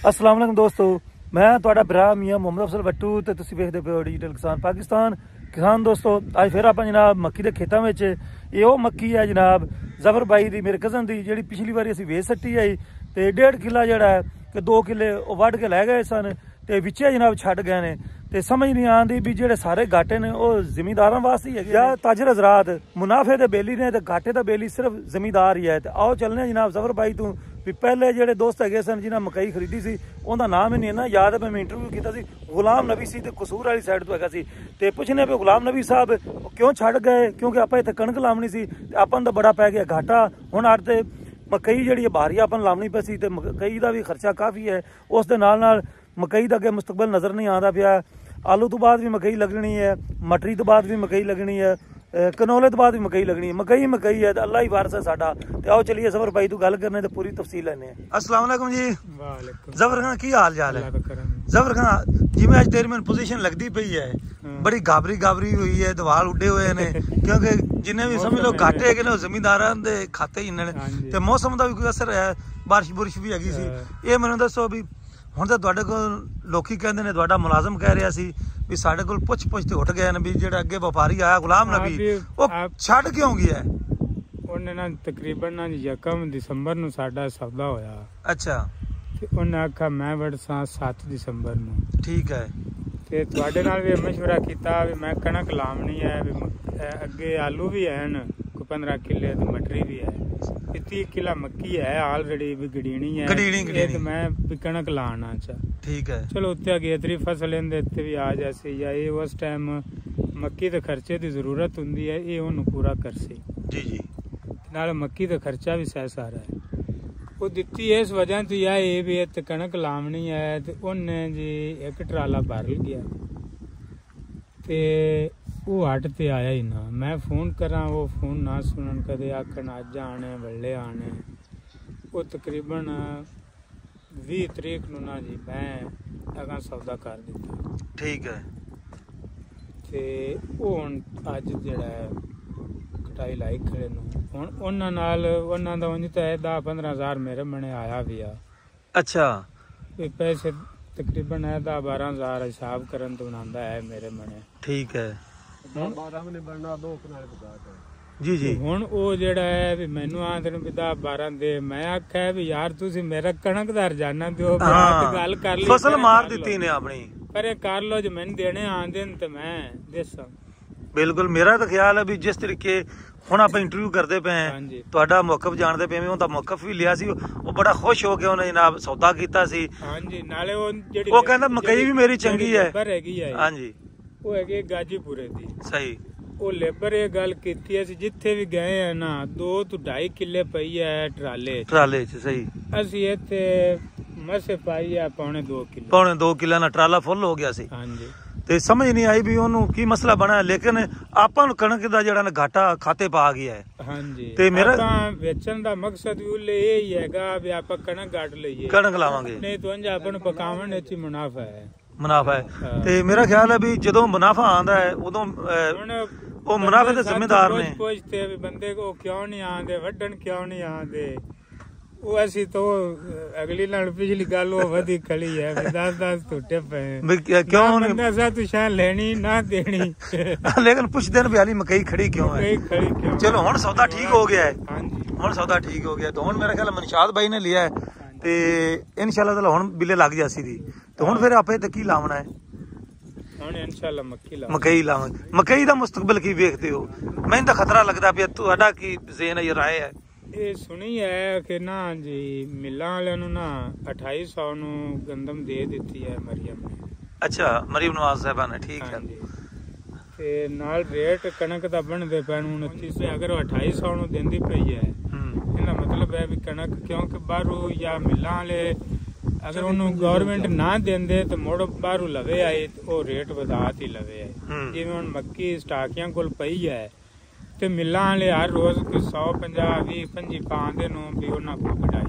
अस्सलाम वालेकुम दोस्तों, मैं तुहाडा भरा मियां मोहम्मद अफसल बट्टू ते तुसीं वेखदे पे हो डिजिटल किसान पाकिस्तान। किसान दोस्तों, अज फिर आप जनाब मक्की के खेतों में ये वो मक्की है जनाब जफर भाई दी, मेरे कज़न दी, जी पिछली बारी असीं वेच सट्टी आई तो 1.5 किला जड़ा है कि 2 किले वढ़ के लै गए सन ते विचे जनाब छड्ड गए ने। ते समझ नहीं आती भी जेडे सारे घाटे ने वह जिमीदारां वास्ते ही है या ताजर हजरात मुनाफे दे बेली ने ते घाटे दा बेली सिर्फ जमींदार ही है। ते आओ चलने जनाब जफर भाई तू भी पहले जेडे दोस्त है सन जिन्हें मकई खरीदी सी उनका नाम ही नहीं है ना याद है। मैं इंटरव्यू किया सी गुलाम नबी सी ते कसूर वाली साइड तो है ते पुछने पे गुलाम नबी साहब क्यों छड़ गए, क्योंकि आप इतने कणक लावनी सी अपन तो बड़ा पै गया घाटा। हुण अज ते मकई जी बाहरी अपन लावनी पै सी ते मकई का भी खर्चा काफ़ी है, उस दे नाल मकई का अगे मुस्तकबल नज़र नहीं आता पिया। आलू तो बाद भी मकई लगनी है, मटरी तो बाद भी मकई लगनी है, कनौले तो बाद भी मकई लगनी है। मकई है तो अल्लाह ही वारस है साडा। ते आओ चलिए जफर भाई तू गल करने ते पूरी तफसील लैने। अस्सलाम वालेकुम जी। वालेकुम। जफर खान की हाल चाल है? जफर खान जिवें अज तेरी मैनूं पोजीशन लगती पई है, बड़ी गाबरी हुई है, दवाल उड्डे हुए ने क्योंकि जिन्हें भी समझ लो घाटे है ने जमींदारां दे खाते ही ने ते मौसम का भी कोई असर है, बारिश बुरिश भी हैगी सी। ये मैनूं दसो भी हुण तां तुहाडे कोल लोकी कहंदे ने, तुहाडा मुलाजम कह रहा सी भी साडे कोल पुछ ते उठ गए ने भी जेड़ा अगे व्यापारी आया गुलाम नबी वो छड़ क्यों गया? उन्हें ना तकरीबन ना 1 दिसंबर नूं साडा सौदा होया। अच्छा। ते उन्हें आखा मैं वड़सा 7 दिसंबर नूं। ठीक है। ते तुहाडे नाल भी मशवरा कीता भी मैं कणक लावनी है, अगे आलू भी हैन कोई 15 किले ते मटरी भी है, 30 किला मक्की है ऑलरेडी भी गडीनी है ते मैं भी कणक लाना चा। ठीक है। चलो उत्ते अगेतरी फसल इहदे ते भी आ जासी या ये उस टाइम मक्की दे खर्चे दी जरूरत हुंदी है, ये उन्हें पूरा करसी। जी जी। नाल मक्की दा खर्चा भी सह सारा है वो दिती इस वजह तो या ये भी इत्ते कणक लावनी है ते उन्हें जी 1 ट्राला भर गया ते वो हट ते आया ही ना। मैं फोन करा वो फोन ना सुनन, कदे आखन अज आने बल्ले आने। वो तकरीबन 20 तरीक नूं ना जी मैं अगा सौदा कर दिता। ठीक है। ते वो हुण अज जिहड़ा कटाई लाई खड़े नूं हुण उन्हां नाल उन्हां दा उंज तां 10-15 हज़ार मेरे मने आया भी आ। अच्छा। पैसे तकरीबन 10-12 हज़ार हिसाब करन तो बनांदा है मेरे मने। ठीक है। जी जी। हुण ओ जेड़ा है भी मैनू आंदे भी 10-12 दे, मैं आख्या भी यार तुसी मेरा कणक दा हरजाना दिओ, गल कर ली फसल मार दित्ती ने अपनी पर कर लो जो मैनू देने आंदे ते मैं देसां। बिल्कुल मेरा तो ख्याल है भी जिस तरीके हुण आप इंटरव्यू करते पे हैं तुहाडा मौकफ जानते पे उनका मौकफ भी लिया सी, वो बड़ा खुश हो के उन्हें जनाब सौदा कीता सी। हां जी। नाले वो कहंदा मकई भी मेरी चंगी है। हां जी। वो है गाजीपुरे दी। सही। वो लेबर ये गल कीती है जिथे भी गए हैं ना 2 तो 2.5 किले पई है ट्राले च। सही। असी इत्थे मसे पाई है पौने 2 किले ना ट्राला फुल हो गया सी। हां जी। ते समझ नहीं आई भी ओनू की मसला बना, लेकिन आपां नूं कणक दा जेड़ा ना घाटा खाते पा गया है। हां जी। ते मेरा वेचण दा मकसद भी उले ये ही हैगा भी आपां कणक गाट लईए, कणक लावांगे नहीं तो अंज आपन पकावण विच मुनाफा है। ते मेरा ख्याल है भी जदों मुनाफा आंदा है उदों वो मुनाफे दे जिम्मेदार ने पुछते भी बंदे को क्यों नहीं आंदे, वड्डण क्यों नहीं आंदे। वो ऐसी तो अगली नाल पिछली गल वो वधी खड़ी है 10 टूटे पे क्यों बंदा सा तू शान लेनी ना देनी लेकिन पुछदे ने भी मकई खड़ी क्यों है। चलो हुण सौदा ठीक हो गया है। हां जी। हुण सौदा ठीक हो गया तो हुण मेरा ख्याल मनशाद भाई ने लिया है ते इंशाल्लाह ताला हुण बिले लग जासी दी तो हुण फिर आपे ते की लावना है? हुण इंशाल्लाह मकई लावांगे। मकई दा मुस्तकबिल की देखते हो? मैनूं तां खतरा लगदा पिया, तुहाडा की ज़हन है, राय है? ये सुनी है कि ना जी मिलां वाले नूं ना 2800 नूं गंदम दे दित्ती है मरियम ने। अच्छा, मरियम नवाज साहबा ने। ठीक है। ते नाल रेट कणक दा बनदे पैण 2900, अगर 2800 नूं देंदी पई है इहदा मतलब है भी कणक क्योंकि बाहरों या मिलां वाले अगर उन्होंने गवर्नमेंट ना देंदे तो मुड़ बाहरों लवे आए तो रेट वधा ही लवे आए। जिवें हुण मक्की स्टाकियां कोल पई है ते मिलां वाले हर रोज 150-20-25 पांदे नूं भी उन्हां को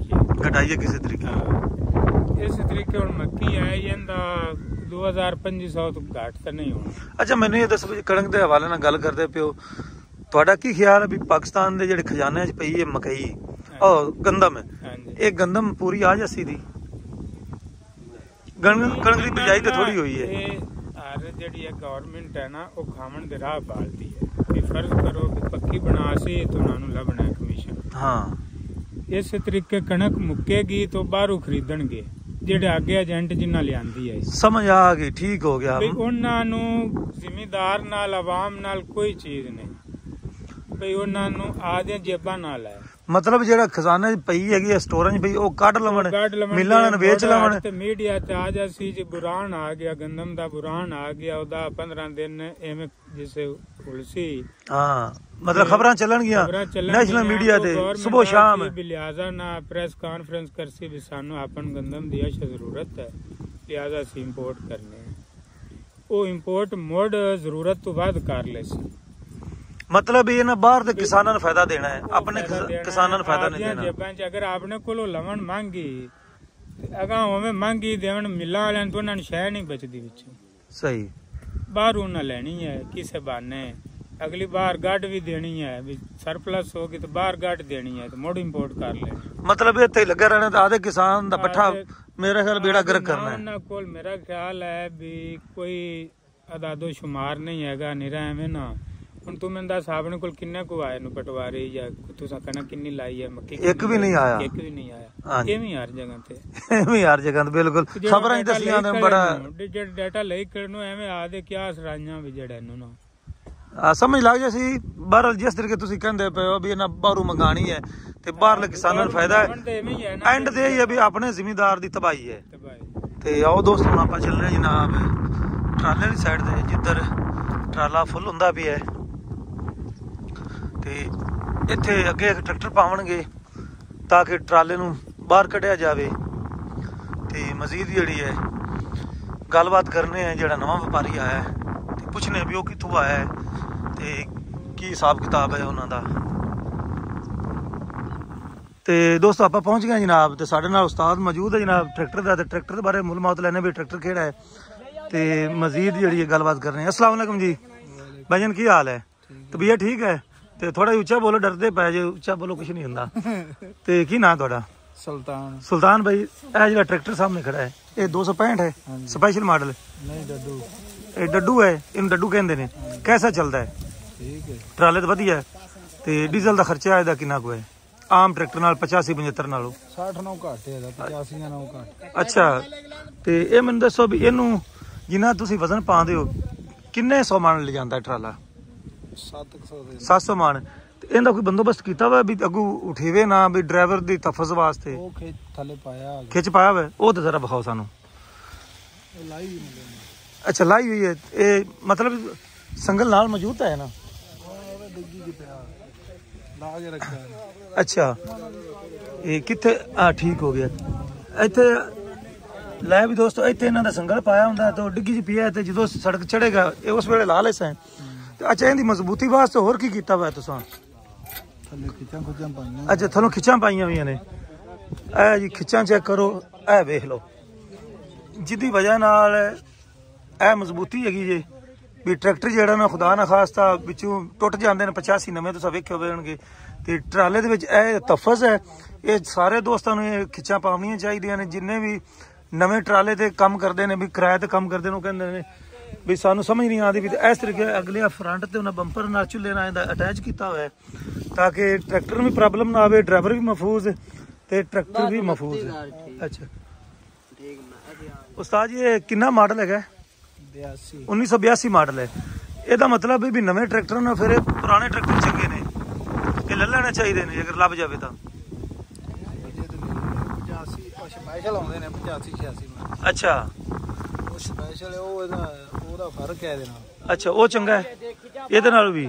घटाइए किसी तरीके इस तरीके हुण मक्की है इहदा 2500 तो घट तो नहीं होना। अच्छा मैनूं ये दसो कणक दे हवाले नाल गल करदे पिओ, तुहाडा की ख्याल है भी पाकिस्तान दे जिहड़े खजाने च पई है मकई और गंदम है, ये गंदम पूरी आ जासी दी? ਕਣਕ ਦੀ ਬਿਜਾਈ ਤੇ ਥੋੜੀ ਹੋਈ ਹੈ। ਹਰ ਜਿਹੜੀ ਗਵਰਨਮੈਂਟ ਹੈ ਨਾ ਉਹ ਖਾਵਣ ਦੇ ਰਾਹ ਪਾਲਦੀ ਹੈ ਵੀ ਫਰਜ਼ ਕਰੋ ਕਿ ਪੱਕੀ ਬਣਾ ਸੀ ਤਾਂ ਉਹਨਾਂ ਨੂੰ ਲੱਭਣਾ ਹੈ ਕਮਿਸ਼ਨ। ਹਾਂ ਇਸੇ ਤਰੀਕੇ ਕਣਕ ਮੁੱਕੇਗੀ ਤਾਂ ਬਾਹਰੋਂ ਖਰੀਦਣਗੇ ਜਿਹੜੇ ਅੱਗੇ ਏਜੰਟ ਜਿਨ੍ਹਾਂ ਲਿਆਂਦੀ ਹੈ। ਸਮਝ ਆ ਗਈ, ਠੀਕ ਹੋ ਗਿਆ। ਵੀ ਉਹਨਾਂ ਨੂੰ ਜ਼ਿਮੀਦਾਰ ਨਾਲ ਆਵਾਮ ਨਾਲ ਕੋਈ ਚੀਜ਼ ਨਹੀਂ, ਵੀ ਉਹਨਾਂ ਨੂੰ ਆਦੇ ਜੇਬਾਂ ਨਾਲ ਹੈ। ਮਤਲਬ ਜਿਹੜਾ ਖਜ਼ਾਨੇ 'ਚ ਪਈ ਹੈਗੀ ਸਟੋਰਾਂ 'ਚ ਪਈ ਉਹ ਕੱਢ ਲਵਣ, ਮਿਲਾਂ ਨੂੰ ਵੇਚ ਲਵਣ। ਤੇ ਮੀਡੀਆ ਤੇ ਆ ਜਾਸੀ ਜੀ ਬੁਰਾਨ ਆ ਗਿਆ, ਗੰਦਮ ਦਾ ਬੁਰਾਨ ਆ ਗਿਆ, ਉਹਦਾ 15 ਦਿਨ ਐਵੇਂ ਜਿਸੇ ਉਲਸੀ। ਹਾਂ ਮਤਲਬ ਖਬਰਾਂ ਚੱਲਣਗੀਆਂ ਨੈਸ਼ਨਲ ਮੀਡੀਆ ਤੇ ਸਵੇਰ ਸ਼ਾਮ। ਲਿਹਾਜ਼ਾ ਨਾ ਪ੍ਰੈਸ ਕਾਨਫਰੰਸ ਕਰਸੀ ਵੀ ਸਾਨੂੰ ਆਪਨ ਗੰਦਮ ਦੀ ਅਸ਼ ਜ਼ਰੂਰਤ ਹੈ, ਲਿਹਾਜ਼ਾ ਸੀ ਇੰਪੋਰਟ ਕਰਨੇ। ਉਹ ਇੰਪੋਰਟ ਮੁੜ ਜ਼ਰੂਰਤ ਤੋਂ ਬਾਅਦ ਕਰ ਲੈ ਸੀ। ਮਤਲਬ ਇਹ ਨਾ ਬਾਹਰ ਦੇ ਕਿਸਾਨਾਂ ਨੂੰ ਫਾਇਦਾ ਦੇਣਾ ਹੈ, ਆਪਣੇ ਕਿਸਾਨਾਂ ਨੂੰ ਫਾਇਦਾ ਨਹੀਂ ਦੇਣਾ। ਜੇਬਾਂ 'ਚ ਅਗਰ ਆਪਣੇ ਕੋਲੋਂ ਲਵਣ ਮੰਗੀ ਅਗਾਂ ਉਵੇਂ ਮੰਗੀ ਦੇਵਣ ਮਿਲਾਂ ਵਾਲਿਆਂ ਤੋਂ ਉਹਨਾਂ ਨੂੰ ਸ਼ੈ ਨਹੀਂ ਬਚਦੀ ਵਿੱਚ। ਸਹੀ ਬਾਹਰੋਂ ਨਾ ਲੈਣੀ ਹੈ ਕਿਸੇ ਬਹਾਨੇ, ਅਗਲੀ ਬਾਰ ਗੱਡ ਵੀ ਦੇਣੀ ਹੈ ਵੀ ਸਰਪਲਸ ਹੋ ਗਈ ਤਾਂ ਬਾਹਰ ਗੱਡ ਦੇਣੀ ਹੈ ਤੇ ਮੁੜ ਇੰਪੋਰਟ ਕਰ ਲੈਣੀ। ਮਤਲਬ ਇੱਥੇ ਲੱਗਾ ਰਹਿਣਾ ਤਾਂ ਆਦੇ ਕਿਸਾਨ ਦਾ ਪੱਠਾ ਮੇਰਾ ਖਿਆਲ ਬੇੜਾ ਗਰਕ ਕਰਨਾ ਹੈ। ਉਹਨਾਂ ਕੋਲ ਮੇਰਾ ਖਿਆਲ ਹੈ ਵੀ ਕੋਈ ਅਦਾਦੋ ਸ਼ੁਮਾਰ ਨਹੀਂ ਹੈਗਾ, ਨਿਰਾ ਐਵੇਂ ਨਾ। ਹੁਣ ਤੂੰ ਮੈਨੂੰ ਦੱਸ ਆਪਣੇ ਕੋਲ ਕਿੰਨੇ ਕੁ ਆਏ ਨੂੰ ਪਟਵਾਰੀ ਜਾਂ ਤੁਸੀਂ ਕਣਕ ਕਿੰਨੀ ਲਾਈ ਹੈ, ਮੱਕੀ ਇੱਕ ਵੀ ਨਹੀਂ ਆਇਆ। ਇੱਕ ਵੀ ਨਹੀਂ ਆਇਆ। ਕਿਵੇਂ ਹਰ ਜਗ੍ਹਾ ਤੇ ਐਵੇਂ ਹਰ ਜਗ੍ਹਾ ਤੇ ਬਿਲਕੁਲ ਖਬਰਾਂ ਹੀ ਦੱਸੀਆਂ ਨੇ ਬੜਾ ਜਿਹੜਾ ਡਾਟਾ ਲਈ ਕਰਨ ਐਵੇਂ ਆਦੇ ਕਿਆ ਸਰਾਈਆਂ ਵੀ ਜਿਹੜਾ ਇਹਨੂੰ ਨਾ ਸਮਝ ਲੱਗ ਜਾ ਸੀ। ਬਾਹਰ ਜਿਸ ਤਰੀਕੇ ਤੁਸੀਂ ਕਹਿੰਦੇ ਪਏ ਹੋ ਵੀ ਇਹਨਾਂ ਬਾਹਰੋਂ ਮੰਗਾਣੀ ਹੈ ਤੇ ਬਾਹਰਲੇ ਕਿਸਾਨਾਂ ਨੂੰ ਫਾਇਦਾ ਹੈ, ਐਂਡ ਤੇ ਇਹ ਹੈ ਵੀ ਆਪਣੇ ਜ਼ਿਮੀਦਾਰ ਦੀ ਤਬਾਹੀ ਹੈ। ਤੇ ਆਓ ਦੋਸਤੋ ਹੁਣ ਆਪਾਂ ਚੱਲ ਰਹੇ ਜਨਾਬ ਟਰਾਲੇ ਦੀ ਸਾਈਡ ਤੇ ਜਿੱਧਰ ਟਰਾਲਾ ਫੁੱਲ ਹੁੰਦਾ ਵੀ ਹੈ ਤੇ ਇੱਥੇ ਅੱਗੇ ਇੱਕ ਟਰੈਕਟਰ ਪਾਵਣਗੇ ਤਾਂ ਕਿ ਟਰਾਲੇ ਨੂੰ ਬਾਹਰ ਕੱਢਿਆ ਜਾਵੇ ਤੇ ਮਜ਼ੀਦ ਜਿਹੜੀ ਹੈ ਗੱਲਬਾਤ ਕਰਨੇ ਹੈ ਜਿਹੜਾ ਨਵਾਂ ਵਪਾਰੀ ਆਇਆ ਤੇ ਪੁੱਛਣੇ ਵੀ ਉਹ ਕਿੱਥੋਂ ਆਇਆ ਹੈ ਤੇ ਕੀ ਹਿਸਾਬ ਕਿਤਾਬ ਹੈ ਉਹਨਾਂ ਦਾ। ਤੇ ਦੋਸਤੋ ਆਪਾਂ ਪਹੁੰਚ ਗਏ ਜਨਾਬ ਤੇ ਸਾਡੇ ਨਾਲ ਉਸਤਾਦ ਮੌਜੂਦ ਹੈ ਜਨਾਬ ਟਰੈਕਟਰ ਦਾ, ਤੇ ਟਰੈਕਟਰ ਦੇ ਬਾਰੇ ਮੁੱਲ ਲੈਣੇ ਵੀ ਟਰੈਕਟਰ ਕਿਹੜਾ ਹੈ ਤੇ ਮਜ਼ੀਦ ਜਿਹੜੀ ਹੈ ਗੱਲਬਾਤ ਕਰਨੀ ਹੈ। अस्सलाम वालेकुम जी भाईजान, की हाल है? तबीयत ठीक है? ਤੇ ਥੋੜਾ ਉੱਚਾ ਬੋਲੋ, ਡਰਦੇ ਪੈ ਜੇ, ਉੱਚਾ ਬੋਲੋ ਕੁਝ ਨਹੀਂ ਹੁੰਦਾ। ਤੇ ਕੀ ਨਾਂ ਤੁਹਾਡਾ? ਸੁਲਤਾਨ। ਸੁਲਤਾਨ ਭਾਈ, ਇਹ ਜਿਹੜਾ ਟਰੈਕਟਰ ਸਾਹਮਣੇ ਖੜਾ ਹੈ ਇਹ 265 ਹੈ ਸਪੈਸ਼ਲ ਮਾਡਲ? ਨਹੀਂ ਡੱਡੂ। ਇਹ ਡੱਡੂ ਹੈ, ਇਹਨੂੰ ਡੱਡੂ ਕਹਿੰਦੇ ਨੇ। ਕੈਸਾ ਚੱਲਦਾ ਹੈ? ਠੀਕ ਹੈ, ਟਰਾਲੇ ਤਾਂ ਵਧੀਆ ਹੈ। ਤੇ ਡੀਜ਼ਲ ਦਾ ਖਰਚਾ ਇਹਦਾ ਕਿੰਨਾ ਕੁ ਹੈ ਆਮ ਟਰੈਕਟਰ ਨਾਲ 85-75 ਨਾਲੋਂ? 60 ਨਾਲ ਘੱਟ ਹੈ, 85 ਨਾਲ ਘੱਟ। ਅੱਛਾ, ਤੇ ਇਹ ਮੈਨੂੰ ਦੱਸੋ ਵੀ ਇਹਨੂੰ ਜਿੰਨਾ ਤੁਸੀਂ ਵਜ਼ਨ ਪਾਉਂਦੇ ਹੋ ਕਿੰਨੇ 100 ਮਣ ਲੈ ਜਾਂਦਾ ਟਰਾਲਾ? 700 ਮਣ। ਤੇ ਇਹਦਾ ਕੋਈ ਬੰਦੋਬਸਤ ਕੀਤਾ ਵਾ ਵੀ ਅੱਗੂ ਉਠੇਵੇ ਨਾ ਵੀ ਡਰਾਈਵਰ ਦੀ ਤਫਜ਼ ਵਾਸਤੇ? ਉਹ ਖਿੱਚ ਥੱਲੇ ਪਾਇਆ, ਖਿੱਚ ਪਾਇਆ ਵਾ, ਉਹ ਤੇ ਜ਼ਰਾ ਵਿਖਾਓ ਸਾਨੂੰ। ਲਾਈ ਹੋਈ। ਅੱਛਾ, ਲਾਈ ਹੋਈ ਹੈ। ਇਹ ਮਤਲਬ ਸੰਗਲ ਨਾਲ ਮੌਜੂਦ ਹੈ ਨਾ? ਲਾ ਕੇ ਰੱਖਿਆ। ਅੱਛਾ, ਇਹ ਕਿੱਥੇ? ਆ ਠੀਕ ਹੋ ਗਿਆ। ਇੱਥੇ ਲੈ ਵੀ ਦੋਸਤੋ, ਇੱਥੇ ਇਹਨਾਂ ਦਾ ਸੰਗਲ ਪਾਇਆ ਹੁੰਦਾ ਤੇ ਡਿੱਗੀ ਚ ਪਿਆ ਤੇ ਜਦੋਂ ਸੜਕ ਚੜੇਗਾ ਇਹ ਉਸ ਵੇਲੇ ਲਾ ਲੈ ਸੈਂ। ਅੱਛਾ, ਇਹਦੀ ਮਜ਼ਬੂਤੀ ਵਾਸਤੇ ਹੋਰ ਕੀ ਕੀਤਾ ਵਾ ਤੁਸੀਂ? ਥੱਲੇ ਖਿੱਚਾਂ ਪਾਈਆਂ। ਅੱਛਾ, ਥੱਲੋਂ ਖਿੱਚਾਂ ਪਾਈਆਂ ਹੋਈਆਂ ਨੇ। ਇਹ ਜੀ ਖਿੱਚਾਂ ਚੈੱਕ ਕਰੋ, ਇਹ ਵੇਖ ਲਓ ਜਿਹਦੀ ਵਜ੍ਹਾ ਨਾਲ ਇਹ ਮਜ਼ਬੂਤੀ ਹੈਗੀ ਜੇ ਵੀ ਟਰੈਕਟਰ ਜਿਹੜਾ ਨਾ ਖੁਦਾ ਨਾ ਖਾਸਤਾ ਵਿੱਚੋਂ ਟੁੱਟ ਜਾਂਦੇ ਨੇ 85 ਨਵੇਂ ਤੁਸੀਂ ਵੇਖੇ ਹੋਣਗੇ। ਤੇ ਟਰਾਲੇ ਦੇ ਵਿੱਚ ਇਹ ਤਫਜ਼ ਹੈ। ਇਹ ਸਾਰੇ ਦੋਸਤਾਂ ਨੂੰ ਇਹ ਖਿੱਚਾਂ ਪਾਉਣੀਆਂ ਚਾਹੀਦੀਆਂ ਨੇ ਜਿੰਨੇ ਵੀ ਨਵੇਂ ਟਰਾਲੇ ਤੇ ਕੰਮ ਕਰਦੇ ਨੇ, ਵੀ ਕਿਰਾਏ ਤੇ ਕੰਮ ਕਰਦੇ ਨੇ। ਉਹ ਕਹਿੰਦੇ ਨੇ ਵੀ ਸਾਨੂੰ ਸਮਝ ਨਹੀਂ ਆਉਂਦੀ ਵੀ ਇਸ ਤਰੀਕੇ ਅਗਲੇ ਫਰੰਟ ਤੇ ਉਹਨਾਂ ਬੰਪਰ ਨਾਲ ਚੁੱਲ੍ਹੇ ਨਾਲ ਇਹਦਾ ਅਟੈਚ ਕੀਤਾ ਹੋਇਆ ਤਾਂ ਕਿ ਟਰੈਕਟਰ ਨੂੰ ਵੀ ਪ੍ਰੋਬਲਮ ਨਾ ਆਵੇ, ਡਰਾਈਵਰ ਵੀ ਮਹਿਫੂਜ਼ ਤੇ ਟਰੈਕਟਰ ਵੀ ਮਹਿਫੂਜ਼। ਅੱਛਾ ਉਸਤਾਦ ਜੀ, ਇਹ ਕਿੰਨਾ ਮਾਡਲ ਹੈਗਾ? 1982 ਮਾਡਲ ਹੈ। ਇਹਦਾ ਮਤਲਬ ਵੀ ਨਵੇਂ ਟਰੈਕਟਰ ਨਾਲ ਫਿਰ ਪੁਰਾਣੇ ਟਰੈਕਟਰ ਚੰਗੇ ਨੇ, ਇਹ ਲੈ ਲੈਣੇ ਚਾਹੀਦੇ ਨੇ ਅਗਰ ਲੱਭ ਜਾਵੇ ਤਾਂ। ਸਪੈਸ਼ਲ ਆਉਂਦੇ ਨੇ 85-86। ਅੱਛਾ, ਉਹ ਸਪੈਸ਼ਲ ਉਹਦਾ ਫਰਕ ਹੈ ਇਹਦੇ ਨਾਲ। ਅੱਛਾ, ਉਹ ਚੰਗਾ ਹੈ ਇਹਦੇ ਨਾਲ ਵੀ,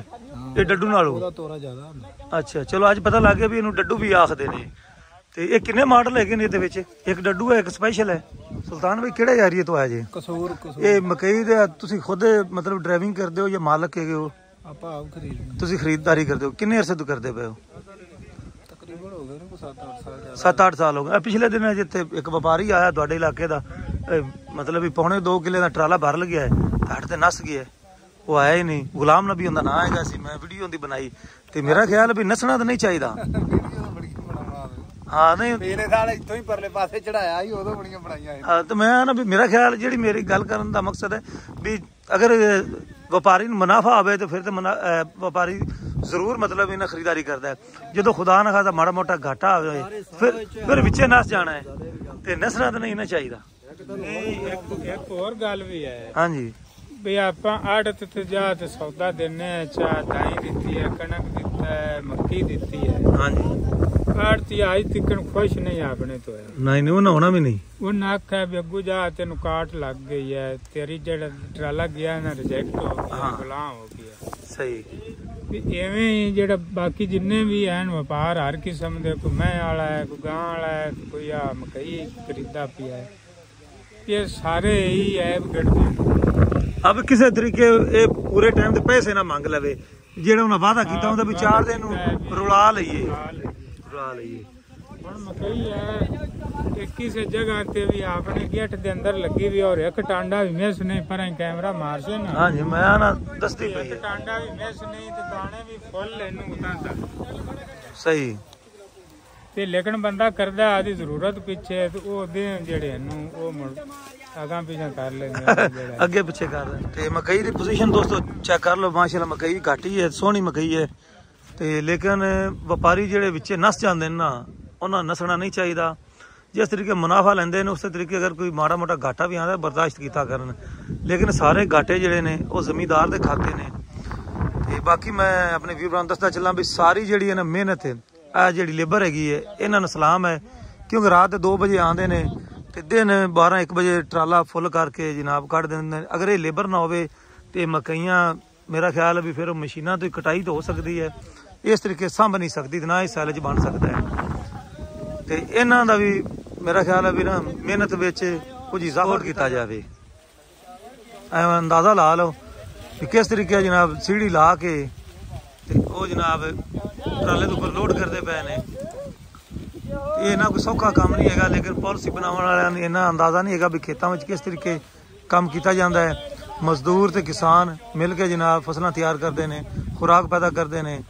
ਇਹ ਡੱਡੂ ਨਾਲੋਂ? ਉਹਦਾ ਤੋਰਾ ਜ਼ਿਆਦਾ ਹੁੰਦਾ। ਅੱਛਾ, ਚਲੋ ਅੱਜ ਪਤਾ ਲੱਗ ਗਿਆ ਵੀ ਇਹਨੂੰ ਡੱਡੂ ਵੀ ਆਖਦੇ ਨੇ। ਤੇ ਇਹ ਕਿੰਨੇ ਮਾਡਲ ਹੈਗੇ ਨੇ ਇਹਦੇ ਵਿੱਚ? ਇੱਕ ਡੱਡੂ ਹੈ, ਇੱਕ ਸਪੈਸ਼ਲ ਹੈ। ਸੁਲਤਾਨ ਭਾਈ ਕਿਹੜੇ ਏਰੀਏ ਤੋਂ ਆਏ ਜੇ? ਕਸੂਰ। ਇਹ ਮਕਈ ਦੇ ਤੁਸੀਂ ਖੁਦ ਮਤਲਬ ਡਰਾਈਵਿੰਗ ਕਰਦੇ ਹੋ ਜਾਂ ਮਾਲਕ ਹੈਗੇ ਹੋ? ਆਪਾਂ ਆਪ ਖਰੀਦਦੇ। ਤੁਸੀਂ ਖਰੀਦਦਾਰੀ ਕਰਦੇ ਹੋ? ਕਿੰਨੇ ਅਰਸੇ ਤੋਂ ਕਰਦੇ ਪਏ ਹੋ? ਤਕਰੀਬਨ ਹੋ ਗਏ ਨੇ 7-8 ਸਾਲ। 7-8 ਸਾਲ ਹੋ ਗਏ। ਪਿਛਲੇ ਦਿਨ ਜਿੱਥੇ ਇੱਕ ਵਪਾਰੀ ਆਇਆ ਤੁਹਾਡੇ ਇਲਾਕੇ ਦਾ, ਮਤਲਬ ਵੀ 2.25 ਕਿੱਲੇ ਦਾ ਟਰਾਲਾ ਭਰ ਲੱਗਿਆ ਹੈ, ਤੁਹਾਡੇ ਤੇ ਨਸ ਗਿਆ। ਉਹ ਆਇਆ ਹੀ ਨਹੀਂ। ਗੁਲਾਮ ਨਬੀ ਉਹਦਾ ਨਾਂ ਹੈਗਾ ਸੀ। ਮੈਂ ਵੀਡੀਓ ਦੀ ਬਣਾਈ ਤੇ ਮੇਰਾ ਖਿਆਲ ਵੀ ਨਸਣਾ ਤਾਂ ਨਹੀਂ ਚਾਹੀਦਾ। ਹਾਂ ਨਹੀਂ ਮੇਰੇ ਨਾਲ ਇੱਥੋਂ ਹੀ ਪਰਲੇ ਪਾਸੇ ਚੜਾਇਆ ਸੀ ਉਦੋਂ ਬੜੀਆਂ ਬਣਾਈਆਂ ਹਾਂ ਤੇ ਮੈਂ ਨਾ ਵੀ ਮੇਰਾ ਖਿਆਲ ਜਿਹੜੀ ਮੇਰੀ ਗੱਲ ਕਰਨ ਦਾ ਮਕਸਦ ਹੈ ਵੀ ਅਗਰ ਵਪਾਰੀ ਨੂੰ ਮੁਨਾਫਾ ਹੋਵੇ ਤੇ ਫਿਰ ਤੇ ਵਪਾਰੀ ਜ਼ਰੂਰ ਮਤਲਬ ਇਹਨਾਂ ਖਰੀਦਾਰੀ ਕਰਦਾ ਹੈ। ਜਦੋਂ ਖੁਦਾ ਨਾ ਖਾਦਾ ਮਾੜਾ ਮੋਟਾ ਘਾਟਾ ਹੋਵੇ ਫਿਰ ਵਿੱਚੇ ਨਸ ਜਾਣਾ ਹੈ ਤੇ ਨਸਣਾ ਤਾਂ ਨਹੀਂ ਨਾ ਚਾਹੀਦਾ। ਇੱਕ ਹੋਰ ਗੱਲ ਵੀ ਹੈ ਹਾਂਜੀ ਵੀ ਆਪਾਂ ਆੜਤ ਤੇ ਜਾ ਤੇ ਸੌਦਾ ਦਿੰਨੇ ਆ, ਚਾਹ ਦਾਈ ਦਿੱਤੀ ਹੈ, ਕਣਕ ਦਿੱਤਾ ਹੈ, ਮੱਕੀ ਦਿੱਤੀ ਹੈ। ਹਾਂਜੀ ਆੜਤੀ ਅੱਜ ਤੱਕ ਖੁਸ਼ ਨਹੀਂ ਆਪਣੇ ਤੋਂ ਹੈ। ਨਹੀਂ ਉਹ ਹੋਣਾ ਵੀ ਨਹੀਂ। ਉਹਨਾਂ ਆਖਿਆ ਵੀ ਅੱਗੂ ਜਾ ਤੈਨੂੰ ਕਾਟ ਲੱਗ ਗਈ ਹੈ, ਤੇਰੀ ਜਿਹੜਾ ਟਰਾਲਾ ਗਿਆ ਨਾ ਰਿਜੈਕਟ ਹੋ ਗਿਆ, ਗੁਲਾਮ ਹੋ ਗਿਆ। ਸਹੀ ਵੀ ਐਵੇਂ ਹੀ ਜਿਹੜਾ ਬਾਕੀ ਜਿੰਨੇ ਵੀ ਹਨ ਵਪਾਰ ਹਰ ਕਿਸਮ ਦੇ, ਕੋਈ ਮੈਂ ਵਾਲਾ ਹੈ, ਕੋਈ ਗਾਂ ਵਾਲਾ ਹੈ, ਕੋਈ ਆ ਮਕਈ ਖਰੀਦਾ ਪਿਆ ਹੈ, ਇਹ ਸਾਰੇ ਹੀ ਐਬ ਗੜਦੇ। ਅਬ ਕਿਸੇ ਤਰੀਕੇ ਇਹ ਪੂਰੇ ਟਾਈਮ ਤੇ ਪੈਸੇ ਨਾ ਮੰਗ ਲਵੇ, ਜਿਹੜਾ ਉਹਨਾਂ ਵਾਅਦਾ ਕੀਤਾ ਹੁੰਦਾ ਵੀ 4 ਦਿਨ ਨੂੰ ਰੁਲਾ ਲਈਏ। ਹੁਣ ਮਕਈ ਹੈ ਕਿ ਕਿਸੇ ਜਗ੍ਹਾ ਤੇ ਵੀ ਆਪਣੇ ਗੇਟ ਦੇ ਅੰਦਰ ਲੱਗੀ ਵੀ ਔਰ ਇੱਕ ਟਾਂਡਾ ਵੀ ਮਿਸ ਨਹੀਂ, ਪਰ ਕੈਮਰਾ ਮਾਰ ਸੇ ਨਾ। ਹਾਂਜੀ ਮੈਂ ਨਾ ਦੱਸਦੀ ਪਈ ਇੱਕ ਟਾਂਡਾ ਵੀ ਮਿਸ ਨਹੀਂ ਤੇ ਦਾਣੇ ਵੀ ਫੁੱਲ ਇਹਨੂੰ ਉਤਾਂ ਸਹੀ ਤੇ ਲੇਕਿਨ ਬੰਦਾ ਕਰਦਾ ਆਦੀ ਜ਼ਰੂਰਤ ਪਿੱਛੇ ਤੇ ਉਹ ਦਿਨ ਜਿਹੜੇ ਨੂੰ ਉਹ ਮੁੜ ਅਗਾਂ ਪਿਛਾਂ ਕਰ ਲੈਂਦੇ ਅੱਗੇ ਪਿੱਛੇ ਕਰ ਲੈਂਦੇ। ਤੇ ਮਕਈ ਦੀ ਪੋਜੀਸ਼ਨ ਦੋਸਤੋ ਚੈੱਕ ਕਰ ਲਓ, ਮਾਸ਼ਾਅੱਲਾ ਮਕਈ ਘੱਟ ਹੀ ਹੈ, ਸੋਹਣੀ ਮਕਈ ਹੈ ਤੇ ਲੇਕਿਨ ਵਪਾਰੀ ਜਿਹੜੇ ਵਿੱਚੇ ਨਸ ਜਾਂਦੇ ਨੇ ਨਾ ਉਹਨਾਂ ਨਸਣਾ ਨਹੀਂ ਚਾਹੀਦਾ। ਜਿਸ ਤਰੀਕੇ ਮੁਨਾਫਾ ਲੈਂਦੇ ਨੇ ਉਸੇ ਤਰੀਕੇ ਅਗਰ ਕੋਈ ਮਾੜਾ ਮੋਟਾ ਘਾਟਾ ਵੀ ਆਉਂਦਾ ਬਰਦਾਸ਼ਤ ਕੀਤਾ ਕਰਨ, ਲੇਕਿਨ ਸਾਰੇ ਘਾਟੇ ਜਿਹੜੇ ਨੇ ਉਹ ਜ਼ਮੀਂਦਾਰ ਦੇ ਖਾਤੇ ਨੇ। ਤੇ ਬਾਕੀ ਮੈਂ ਆਪਣੇ ਵੀਰਾਂ ਨੂੰ ਦੱਸਦਾ ਚੱਲਾਂ ਵੀ ਸਾਰੀ ਜਿਹੜੀ ਹੈ ਨਾ ਮਿਹਨਤ ਹੈ, ਇਹ ਜਿਹੜੀ ਲੇਬਰ ਹੈਗੀ ਹੈ ਇਹਨਾਂ ਨੂੰ ਸਲਾਮ ਹੈ, ਕਿਉਂਕਿ ਰਾਤ ਦੇ 2 ਵਜੇ ਆਉਂਦੇ ਨੇ ਤੇ ਦਿਨ 12-1 ਵਜੇ ਟਰਾਲਾ ਫੁੱਲ ਕਰਕੇ ਜਨਾਬ ਕੱਢ ਦਿੰਦੇ ਨੇ। ਅਗਰ ਇਹ ਲੇਬਰ ਨਾ ਹੋਵੇ ਤੇ ਮਕਈਆਂ ਮੇਰਾ ਖਿਆਲ ਹੈ ਵੀ ਫਿਰ ਮਸ਼ੀਨਾਂ ਤੋਂ ਕਟਾਈ ਤਾਂ ਹੋ ਸਕਦੀ ਹੈ, ਇਸ ਤਰੀਕੇ ਸਾਂਭ ਨਹੀਂ ਸਕਦੀ ਤੇ ਨਾ ਹੀ ਸੈਲਜ ਬਣ ਸਕਦਾ ਹੈ। ਤੇ ਇਹਨਾਂ ਦਾ ਵੀ ਮੇਰਾ ਖਿਆਲ ਹੈ ਵੀ ਨਾ ਮਿਹਨਤ ਵਿੱਚ ਕੁਝ ਇਜ਼ਾਫਾ ਕੀਤਾ ਜਾਵੇ। ਐਵੇਂ ਅੰਦਾਜ਼ਾ ਲਾ ਲਓ ਕਿ ਕਿਸ ਤਰੀਕੇ ਜਨਾਬ ਸੀੜੀ ਲਾ ਕੇ ਤੇ ਉਹ ਜਨਾਬ ਟਰਾਲੇ ਦੇ ਉੱਪਰ ਲੋਡ ਕਰਦੇ ਪਏ ਨੇ। ਇਹ ਨਾ ਕੋਈ ਸੌਖਾ ਕੰਮ ਨਹੀਂ ਹੈਗਾ, ਲੇਕਿਨ ਪਾਲਿਸੀ ਬਣਾਉਣ ਵਾਲਿਆਂ ਨੂੰ ਇਹਨਾਂ ਅੰਦਾਜ਼ਾ ਨਹੀਂ ਹੈਗਾ ਵੀ ਖੇਤਾਂ ਵਿੱਚ ਕਿਸ ਤਰੀਕੇ ਕੰਮ ਕੀਤਾ ਜਾਂਦਾ ਹੈ। ਮਜ਼ਦੂਰ ਤੇ ਕਿਸਾਨ ਮਿਲ ਕੇ ਜਨਾਬ ਫਸਲਾਂ ਤਿਆਰ ਕਰਦੇ ਨੇ, ਖੁਰਾਕ ਪੈਦਾ ਕਰਦੇ ਨੇ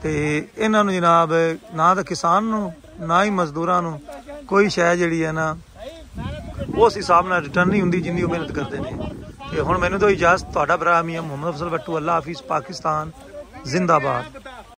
ਤੇ ਇਹਨਾਂ ਨੂੰ ਜਨਾਬ ਨਾ ਤਾਂ ਕਿਸਾਨ ਨੂੰ ਨਾ ਹੀ ਮਜ਼ਦੂਰਾਂ ਨੂੰ ਕੋਈ ਸ਼ੈ ਜਿਹੜੀ ਹੈ ਨਾ ਉਸ ਹਿਸਾਬ ਨਾਲ ਰਿਟਰਨ ਨਹੀਂ ਹੁੰਦੀ ਜਿੰਨੀ ਉਹ ਮਿਹਨਤ ਕਰਦੇ ਨੇ। ਤੇ ਹੁਣ ਮੈਨੂੰ ਤਾਂ ਇਜਾਜ਼ਤ, ਤੁਹਾਡਾ ਭਰਾ ਮੀਆਂ ਮੁਹੰਮਦ ਅਫਜ਼ਲ ਬੱਟੂ, ਅੱਲਾ ਹਾਫਿਜ਼, ਪਾਕਿਸਤਾਨ ਜ਼ਿੰਦਾਬਾਦ।